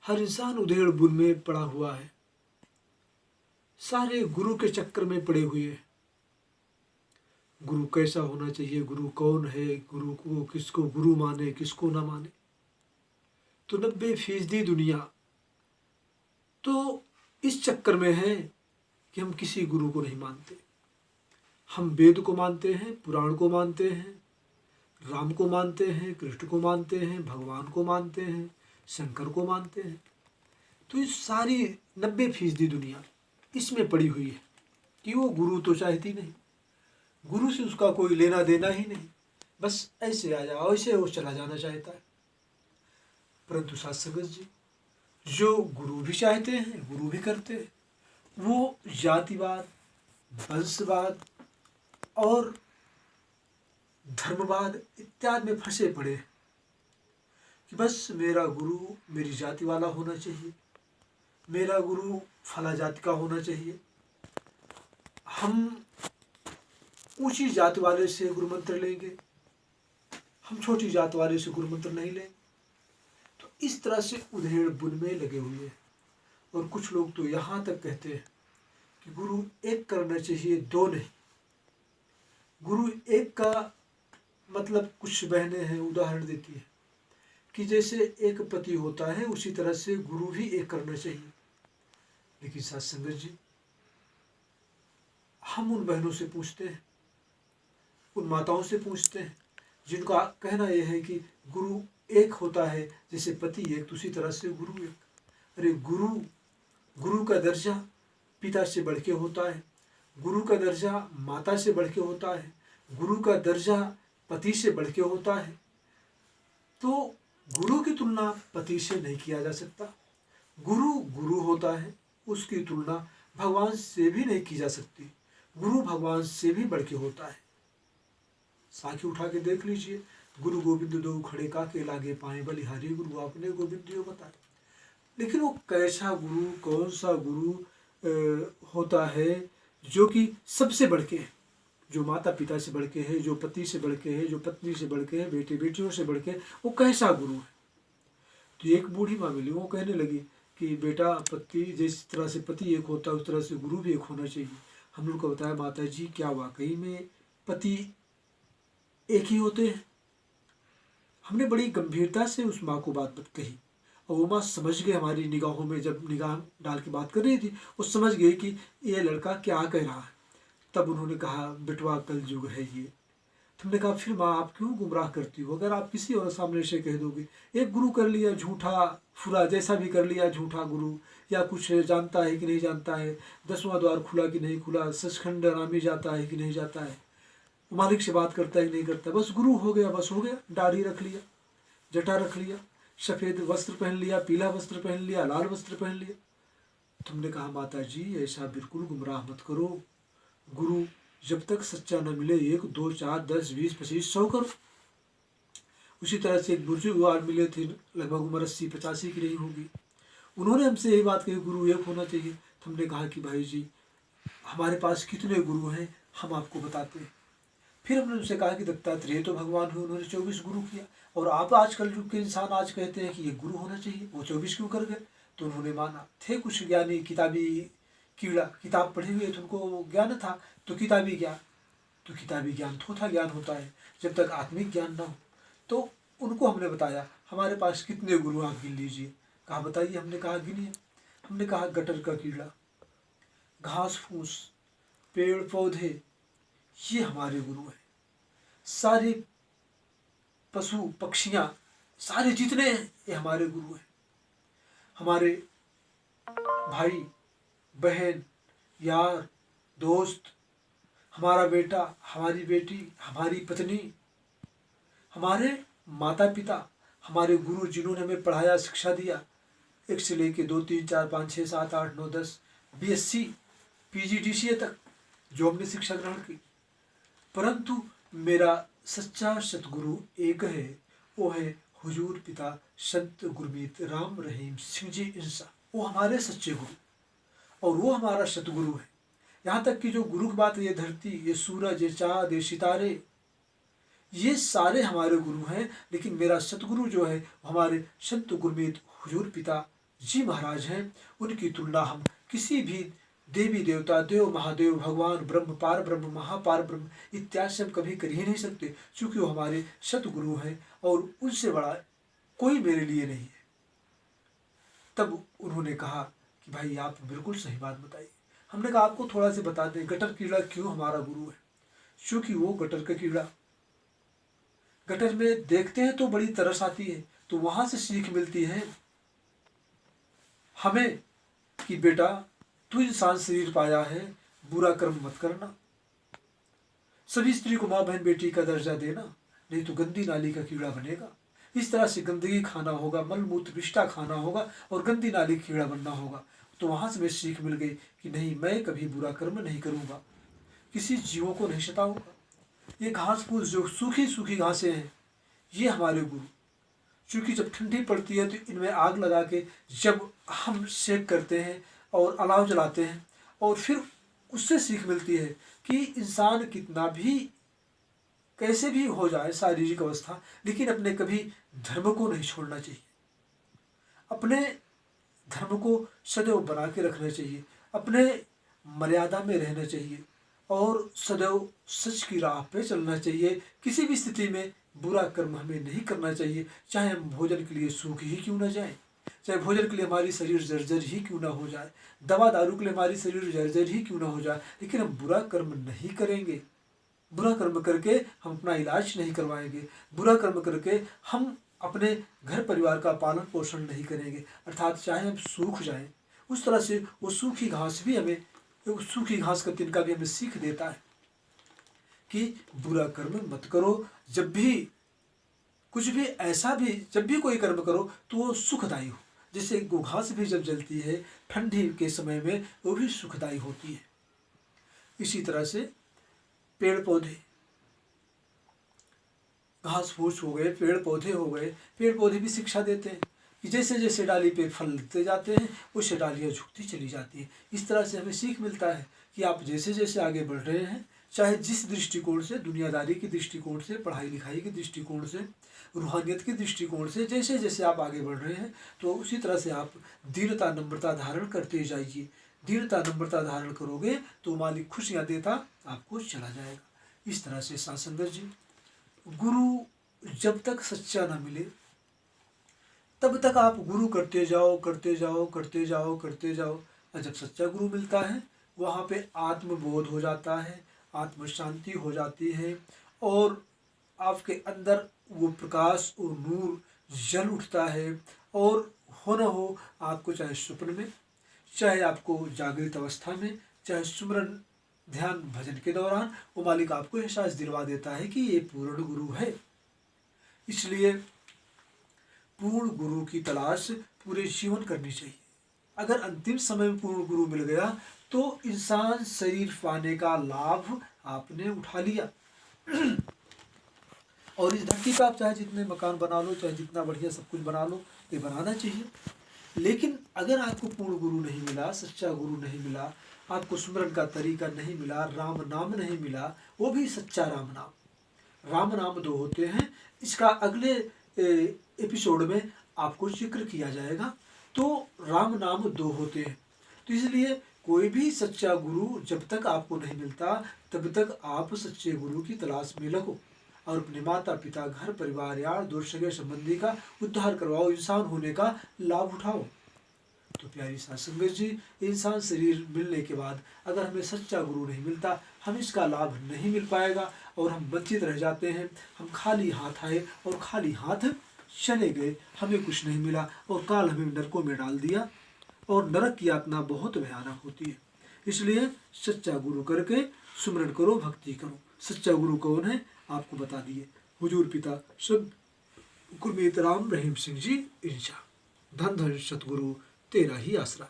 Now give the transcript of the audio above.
हर इंसान उधेड़ बुन में पड़ा हुआ है, सारे गुरु के चक्कर में पड़े हुए हैं। गुरु कैसा होना चाहिए, गुरु कौन है, गुरु को किसको गुरु माने किसको ना माने। तो 90% दुनिया तो इस चक्कर में है कि हम किसी गुरु को नहीं मानते। हम वेद को मानते हैं, पुराण को मानते हैं, राम को मानते हैं, कृष्ण को मानते हैं, भगवान को मानते हैं, शंकर को मानते हैं। तो इस सारी 90% दुनिया इसमें पड़ी हुई है कि वो गुरु तो चाहती नहीं, गुरु से उसका कोई लेना देना ही नहीं, बस ऐसे आ जाओ ऐसे वो चला जाना चाहता है। परंतु साथ संगत जी, जो गुरु भी चाहते हैं, गुरु भी करते हैं, वो जातिवाद, वंशवाद और धर्मवाद इत्यादि में फंसे पड़े हैं कि बस मेरा गुरु मेरी जाति वाला होना चाहिए, मेरा गुरु फला जाति का होना चाहिए, हम ऊंची जाति वाले से गुरु मंत्र लेंगे, हम छोटी जाति वाले से गुरु मंत्र नहीं लेंगे। तो इस तरह से उधेड़ बुन में लगे हुए हैं। और कुछ लोग तो यहाँ तक कहते हैं कि गुरु एक करना चाहिए, दो नहीं। गुरु एक का मतलब कुछ बहनें हैं उदाहरण देती है कि जैसे एक पति होता है उसी तरह से गुरु भी एक करना चाहिए। लेकिन साथ संगत जी, हम उन बहनों से पूछते हैं, उन माताओं से पूछते हैं जिनका कहना यह है कि गुरु एक होता है, जैसे पति एक तो उसी तरह से गुरु एक। अरे गुरु का दर्जा पिता से बढ़ के होता है, गुरु का दर्जा माता से बढ़ के होता है, गुरु का दर्जा पति से बढ़ के होता है। तो गुरु की तुलना पति से नहीं किया जा सकता। गुरु होता है, उसकी तुलना भगवान से भी नहीं की जा सकती। गुरु भगवान से भी बढ़ के होता है। साखी उठा के देख लीजिए, गुरु गोविंद दो खड़े काके लागे पाए, बलिहारी गुरु आपने गोविंद यो बताए। लेकिन वो कैसा गुरु, कौन सा गुरु होता है जो कि सबसे बढ़ के है, जो माता पिता से बढ़ के है, जो पति से बढ़ के है, जो पत्नी से बढ़ के है, बेटे बेटियों से बढ़ के, वो कैसा गुरु है। तो एक बूढ़ी माँ मिली, वो कहने लगी कि बेटा पति जिस तरह से पति एक होता है उस तरह से गुरु भी एक होना चाहिए। हम लोग को बताया माता जी क्या वाकई में पति एक ही होते हैं। हमने बड़ी गंभीरता से उस माँ को बात कही और वो माँ समझ गई, हमारी निगाहों में जब निगाह डाल के बात कर रही थी वो समझ गई कि ये लड़का क्या कह रहा है। तब उन्होंने कहा बिटवा कल युग है ये। तुमने कहा फिर माँ आप क्यों गुमराह करती हो, अगर आप किसी और सामने से कह दोगे एक गुरु कर लिया झूठा फुरा, जैसा भी कर लिया झूठा गुरु, या कुछ जानता है कि नहीं जानता है, 10वां द्वार खुला कि नहीं खुला, सचखंड रामी जाता है कि नहीं जाता है, मालिक से बात करता है कि नहीं करता, बस गुरु हो गया, बस हो गया, दाढ़ी रख लिया, जटा रख लिया, सफ़ेद वस्त्र पहन लिया, पीला वस्त्र पहन लिया, लाल वस्त्र पहन लिया। तुमने कहा माता जी ऐसा बिल्कुल गुमराह मत करो, गुरु जब तक सच्चा न मिले 1 2 4 10 20 25 100 करो। उसी तरह से एक बुजुर्ग आदमी मिले थे, लगभग उम्र 80-85 की रही होगी, उन्होंने हमसे यही बात कही गुरु एक होना चाहिए। हमने कहा कि भाई जी हमारे पास कितने गुरु हैं हम आपको बताते हैं। फिर हमने उनसे कहा कि दत्तात्रेय तो भगवान हुए, उन्होंने 24 गुरु किया, और आप आजकल युग के इंसान आज कहते हैं कि ये गुरु होना चाहिए, वो 24 क्यों कर गए। तो उन्होंने माना, थे कुछ ज्ञानी किताबी कीड़ा, किताब पढ़े हुए थे, उनको ज्ञान था, तो किताबी ज्ञान थोथा ज्ञान होता है जब तक आत्मिक ज्ञान ना हो। तो उनको हमने बताया हमारे पास कितने गुरु आप गिन लीजिए। कहा बताइए, हमने कहा गिनिए। हमने कहा गटर का कीड़ा, घास फूस, पेड़ पौधे, ये हमारे गुरु हैं। सारे पशु पक्षियाँ सारे जितने हैं ये हमारे गुरु हैं। हमारे भाई बहन यार दोस्त, हमारा बेटा हमारी बेटी, हमारी पत्नी, हमारे माता पिता, हमारे गुरु जिन्होंने हमें पढ़ाया शिक्षा दिया, 1 से लेके 2 3 4 5 6 7 8 9 10 BSc PGDCA तक जो हमने शिक्षा ग्रहण की। परंतु मेरा सच्चा सतगुरु एक है, वो है हुजूर पिता संत गुरमीत राम रहीम सिंह जी इंसा। वो हमारे सच्चे गुरु और वो हमारा सतगुरु है। यहाँ तक कि जो गुरु की बात, ये धरती, ये सूरज, ये चाँद, ये सितारे, ये सारे हमारे गुरु हैं। लेकिन मेरा सतगुरु जो है हमारे संत गुरमीत हुजूर पिता जी महाराज हैं, उनकी तुलना हम किसी भी देवी देवता, देव महादेव, भगवान, ब्रह्म, पार ब्रह्म, महापार ब्रह्म इत्यादि से हम कभी कर ही नहीं सकते, क्योंकि वो हमारे सतगुरु हैं और उनसे बड़ा कोई मेरे लिए नहीं है। तब उन्होंने कहा कि भाई आप बिल्कुल सही बात बताइए। हमने कहा आपको थोड़ा सा बता दें, गटर कीड़ा क्यों हमारा गुरु है? क्योंकि वो गटर का कीड़ा, गटर में देखते हैं तो बड़ी तरस आती है, तो वहां से सीख मिलती है हमें कि बेटा तू इंसान शरीर पाया है, बुरा कर्म मत करना, सभी स्त्री को माँ बहन बेटी का दर्जा देना, नहीं तो गंदी नाली का कीड़ा बनेगा। इस तरह से गंदगी खाना होगा, मल मूत्र विष्ठा खाना होगा और गंदी नाली का कीड़ा बनना होगा। तो वहां से मैं सीख मिल गई कि नहीं, मैं कभी बुरा कर्म नहीं करूंगा, किसी जीवों को नहीं सताऊंगा। ये घास फूस जो सूखी सूखी घासें हैं, ये हमारे गुरु, क्योंकि जब ठंडी पड़ती है तो इनमें आग लगा के जब हम सेक करते हैं और अलाव जलाते हैं, और फिर उससे सीख मिलती है कि इंसान कितना भी कैसे भी हो जाए शारीरिक अवस्था, लेकिन अपने कभी धर्म को नहीं छोड़ना चाहिए, अपने धर्म को सदैव बना के रखना चाहिए, अपने मर्यादा में रहना चाहिए और सदैव सच की राह पे चलना चाहिए। किसी भी स्थिति में बुरा कर्म हमें नहीं करना चाहिए, चाहे हम भोजन के लिए सूख ही क्यों न जाए, चाहे भोजन के लिए हमारी शरीर जर्जर ही क्यों ना हो जाए, दवा दारू के लिए हमारी शरीर जर्जर ही क्यों ना हो जाए, लेकिन हम बुरा कर्म नहीं करेंगे। बुरा कर्म करके हम अपना इलाज नहीं करवाएंगे, बुरा कर्म करके हम अपने घर परिवार का पालन पोषण नहीं करेंगे। अर्थात चाहे हम सूख जाएं, उस तरह से वो सूखी घास भी हमें, सूखी घास का तिनका भी हमें सीख देता है कि बुरा कर्म मत करो। जब भी कुछ भी ऐसा भी, जब भी कोई कर्म करो तो वो सुखदायी हो। जैसे घास भी जब जलती है ठंडी के समय में, वो भी सुखदायी होती है। इसी तरह से पेड़ पौधे, घास फूस हो गए, पेड़ पौधे हो गए, पेड़ पौधे भी शिक्षा देते हैं कि जैसे जैसे डाली पे फल लगते जाते हैं, उससे डालियाँ झुकती चली जाती है। इस तरह से हमें सीख मिलता है कि आप जैसे जैसे आगे बढ़ रहे हैं, चाहे जिस दृष्टिकोण से, दुनियादारी के दृष्टिकोण से, पढ़ाई लिखाई के दृष्टिकोण से, रूहानियत के दृष्टिकोण से, जैसे जैसे आप आगे बढ़ रहे हैं, तो उसी तरह से आप दीनता नम्रता धारण करते जाइए। दीनता नम्रता धारण करोगे तो मालिक खुशियाँ देता आपको चला जाएगा। इस तरह से सासंगत जी, गुरु जब तक सच्चा ना मिले तब तक आप गुरु करते जाओ करते जाओ करते जाओ करते जाओ, और जब सच्चा गुरु मिलता है वहाँ पे आत्मबोध हो जाता है, आत्म शांति हो जाती है, और आपके अंदर वो प्रकाश और नूर जल उठता है। और हो न हो आपको, चाहे स्वप्न में, चाहे आपको जागृत अवस्था में, चाहे सुमरन ध्यान भजन के दौरान, वो मालिक आपको एहसास दिलवा देता है कि ये पूर्ण गुरु है। इसलिए पूर्ण गुरु की तलाश पूरे जीवन करनी चाहिए। अगर अंतिम समय में पूर्ण गुरु मिल गया तो इंसान शरीर पाने का लाभ आपने उठा लिया। और इस धरती पर आप चाहे जितने मकान बना लो, चाहे जितना बढ़िया सब कुछ बना लो, ये बनाना चाहिए। लेकिन अगर आपको पूर्ण गुरु नहीं मिला, सच्चा गुरु नहीं मिला, आपको सुमरन का तरीका नहीं मिला, राम नाम नहीं मिला, वो भी सच्चा राम नाम। राम नाम दो होते हैं, इसका अगले एपिसोड में आपको जिक्र किया जाएगा। तो राम नाम दो होते हैं, तो इसलिए कोई भी सच्चा गुरु जब तक आपको नहीं मिलता तब तक आप सच्चे गुरु की तलाश में लगो और अपने माता पिता, घर परिवार, यार दोस्त, सगे संबंधी का उद्धार करवाओ, इंसान होने का लाभ उठाओ। तो प्यारी सासंगत जी, इंसान शरीर मिलने के बाद अगर हमें सच्चा गुरु नहीं मिलता, हम इसका लाभ नहीं मिल पाएगा और हम वंचित रह जाते हैं। हम खाली हाथ आए और खाली हाथ चले गए, हमें कुछ नहीं मिला और काल हमें नरकों में डाल दिया, और नरक की यातना बहुत भयानक होती है। इसलिए सच्चा गुरु करके सुमरन करो, भक्ति करो। सच्चा गुरु कौन है आपको बता दिए, हुजूर पिता सब गुरमीत राम रहीम सिंह जी इंशा। धन धन सतगुरु तेरा ही आसरा।